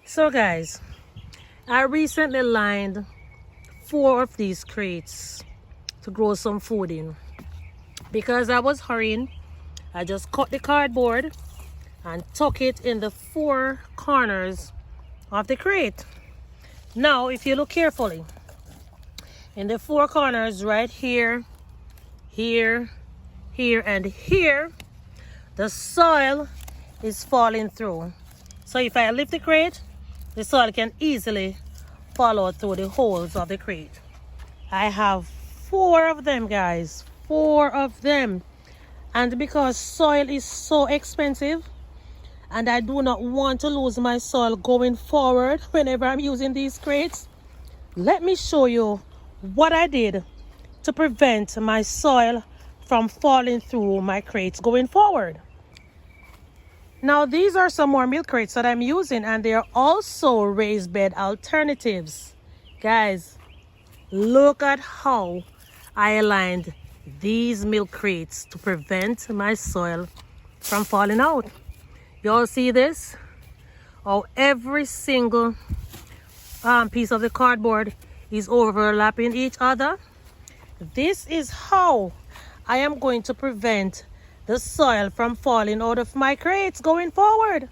So guys, I recently lined 4 of these crates to grow some food in. Because I was hurrying, I just cut the cardboard and tuck it in the 4 corners of the crate. Now, if you look carefully, in the 4 corners right here, here, here, and here, the soil is falling through. So if I lift the crate, the soil can easily fall out through the holes of the crate. I have 4 of them, guys. 4 of them. And because soil is so expensive, and I do not want to lose my soil going forward whenever I'm using these crates, let me show you what I did to prevent my soil from falling through my crates going forward. Now, these are some more milk crates that I'm using, and they are also raised bed alternatives. Guys, look at how I aligned these milk crates to prevent my soil from falling out. You all see this? Oh, every single piece of the cardboard is overlapping each other. This is how I am going to prevent the soil from falling out of my crates going forward.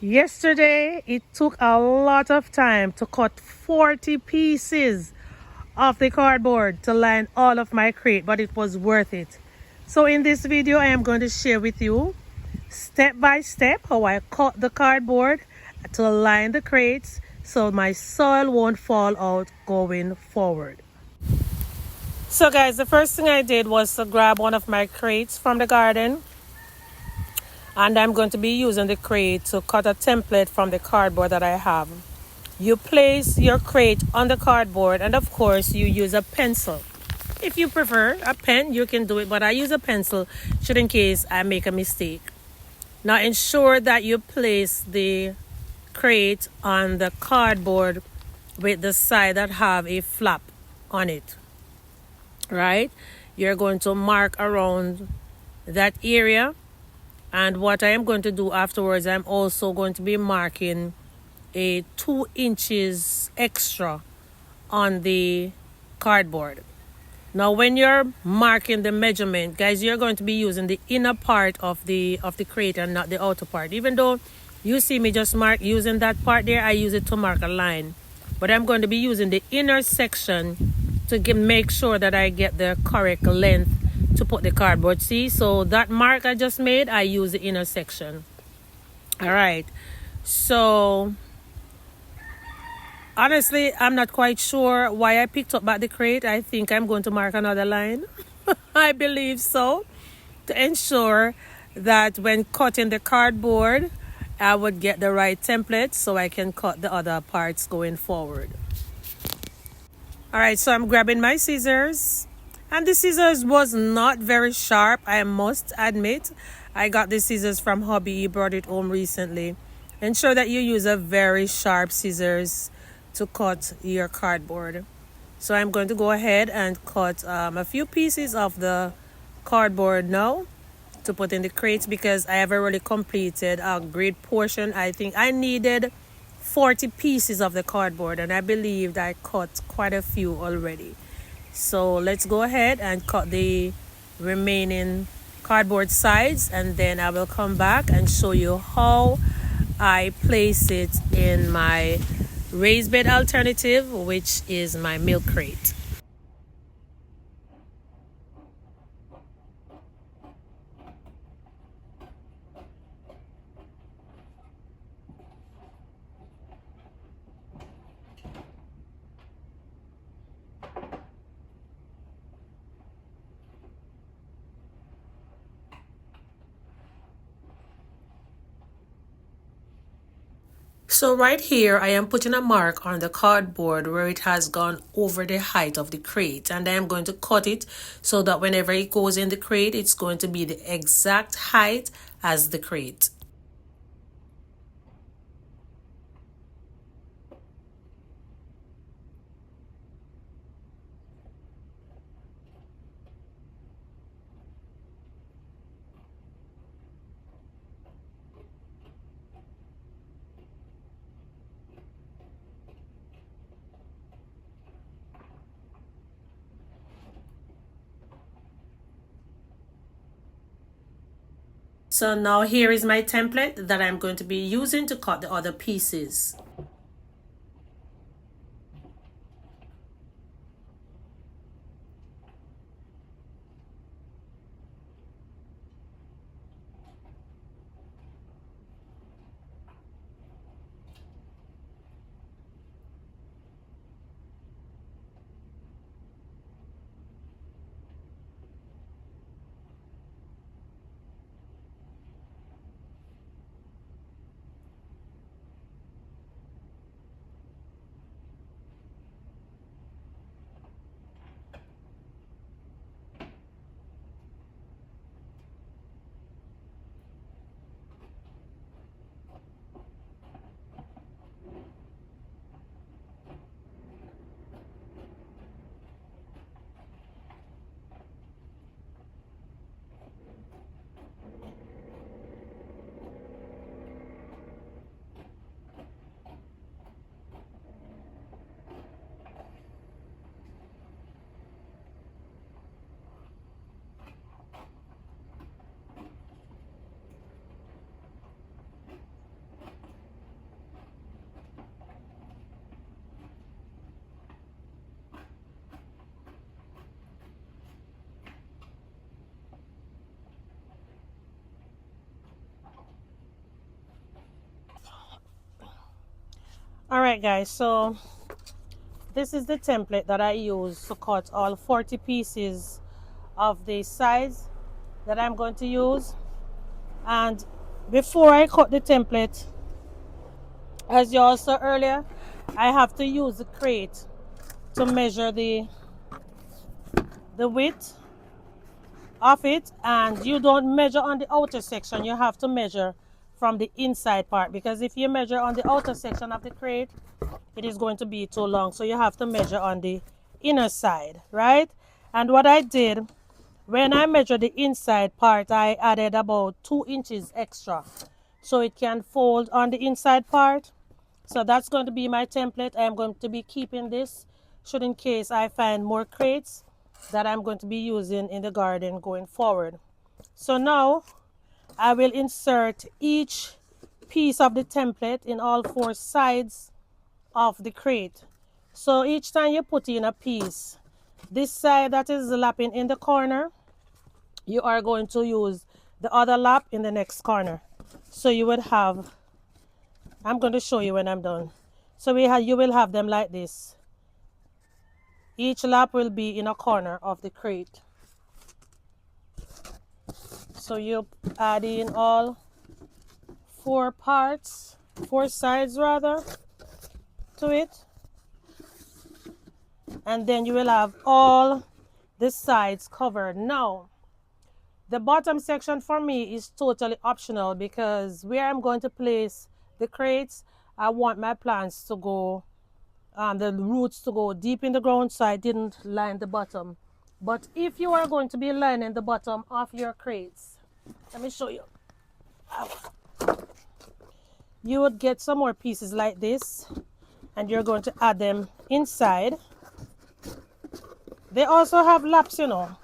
Yesterday, it took a lot of time to cut 40 pieces of the cardboard to line all of my crate, but it was worth it. So in this video, I am going to share with you step by step how I cut the cardboard to line the crates so my soil won't fall out going forward. So guys, the first thing I did was to grab one of my crates from the garden, and I'm going to be using the crate to cut a template from the cardboard that I have. You place your crate on the cardboard, and of course you use a pencil. If you prefer a pen, you can do it, but I use a pencil just in case I make a mistake. Now ensure that you place the crate on the cardboard with the side that have a flap on it. Right? You're going to mark around that area, and what I am going to do afterwards, I'm also going to be marking a 2 inches extra on the cardboard. Now when you're marking the measurement, guys, you're going to be using the inner part of the crate and not the outer part. Even though you see me just mark using that part there, I use it to mark a line, but I'm going to be using the inner section to make sure that I get the correct length to put the cardboard. See, so that mark I just made, I use the inner section. All right, so honestly, I'm not quite sure why I picked up back the crate. I think I'm going to mark another line. I believe so, to ensure that when cutting the cardboard, I would get the right template so I can cut the other parts going forward. All right, so I'm grabbing my scissors, and the scissors was not very sharp, I must admit. I got the scissors from hubby. He brought it home recently. Ensure that you use a very sharp scissors to cut your cardboard. So I'm going to go ahead and cut a few pieces of the cardboard now to put in the crates, because I have already completed a great portion. I think I needed 40 pieces of the cardboard, and I believed I cut quite a few already. So let's go ahead and cut the remaining cardboard sides, and then I will come back and show you how I place it in my raised bed alternative, which is my milk crate. So right here, I am putting a mark on the cardboard where it has gone over the height of the crate, and I am going to cut it so that whenever it goes in the crate, it's going to be the exact height as the crate. So now here is my template that I'm going to be using to cut the other pieces. Alright guys, so this is the template that I use to cut all 40 pieces of the size that I'm going to use. And before I cut the template, as you all saw earlier, I have to use the crate to measure the width of it. And you don't measure on the outer section, you have to measure from the inside part, because if you measure on the outer section of the crate, it is going to be too long. So you have to measure on the inner side, right? And what I did, when I measured the inside part, I added about 2 inches extra so it can fold on the inside part. So that's going to be my template. I am going to be keeping this should in case I find more crates that I'm going to be using in the garden going forward. So now I will insert each piece of the template in all 4 sides of the crate. So each time you put in a piece, this side that is lapping in the corner, you are going to use the other lap in the next corner. So you would have, I'm going to show you when I'm done. So you will have them like this. Each lap will be in a corner of the crate. So you add in all 4 parts, 4 sides rather, to it. And then you will have all the sides covered. Now, the bottom section for me is totally optional, because where I'm going to place the crates, I want my plants to go, the roots to go deep in the ground, so I didn't line the bottom. But if you are going to be lining the bottom of your crates, let me show you. You would get some more pieces like this, and you're going to add them inside. They also have laps, you know,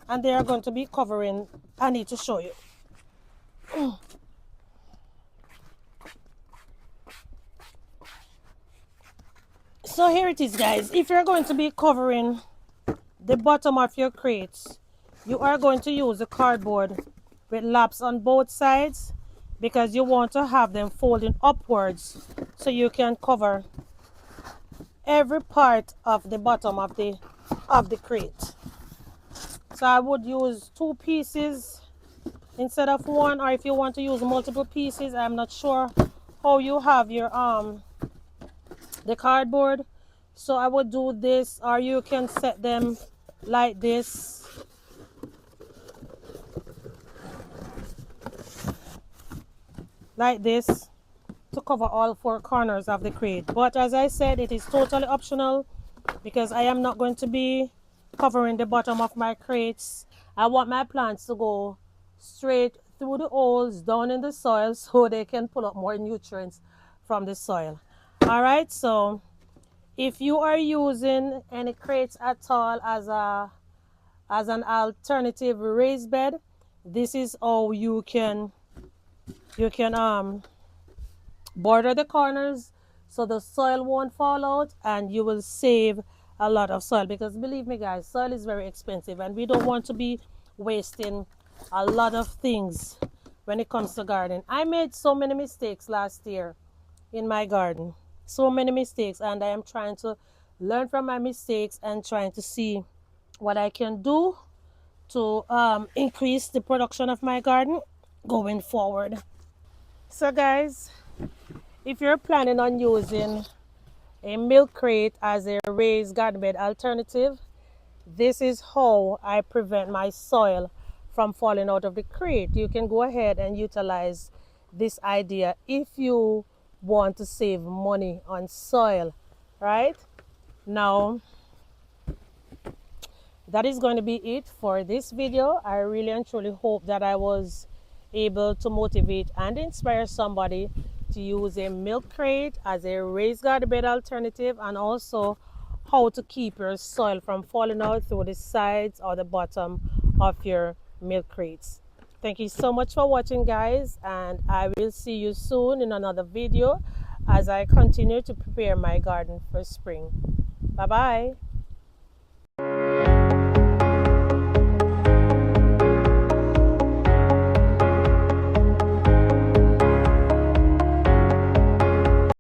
and they are going to be covering. I need to show you. So here it is, guys. If you're going to be covering the bottom of your crates, you are going to use the cardboard with laps on both sides, because you want to have them folding upwards so you can cover every part of the bottom of the crate. So I would use 2 pieces instead of 1, or if you want to use multiple pieces, I'm not sure how you have your the cardboard. So I would do this, or you can set them like this. Like this, to cover all 4 corners of the crate. But as I said, it is totally optional, because I am not going to be covering the bottom of my crates. I want my plants to go straight through the holes down in the soil so they can pull up more nutrients from the soil. All right, so if you are using any crates at all as an alternative raised bed, This is how you can border the corners so the soil won't fall out, and you will save a lot of soil, because believe me guys, soil is very expensive and we don't want to be wasting a lot of things when it comes to gardening. I made so many mistakes last year in my garden, so many mistakes, and I am trying to learn from my mistakes and trying to see what I can do to increase the production of my garden going forward. So guys, if you're planning on using a milk crate as a raised garden bed alternative, this is how I prevent my soil from falling out of the crate. You can go ahead and utilize this idea if you want to save money on soil, right? Now, that is going to be it for this video. I really and truly hope that I was able to motivate and inspire somebody to use a milk crate as a raised garden bed alternative, and also how to keep your soil from falling out through the sides or the bottom of your milk crates. Thank you so much for watching guys, and I will see you soon in another video as I continue to prepare my garden for spring. Bye bye.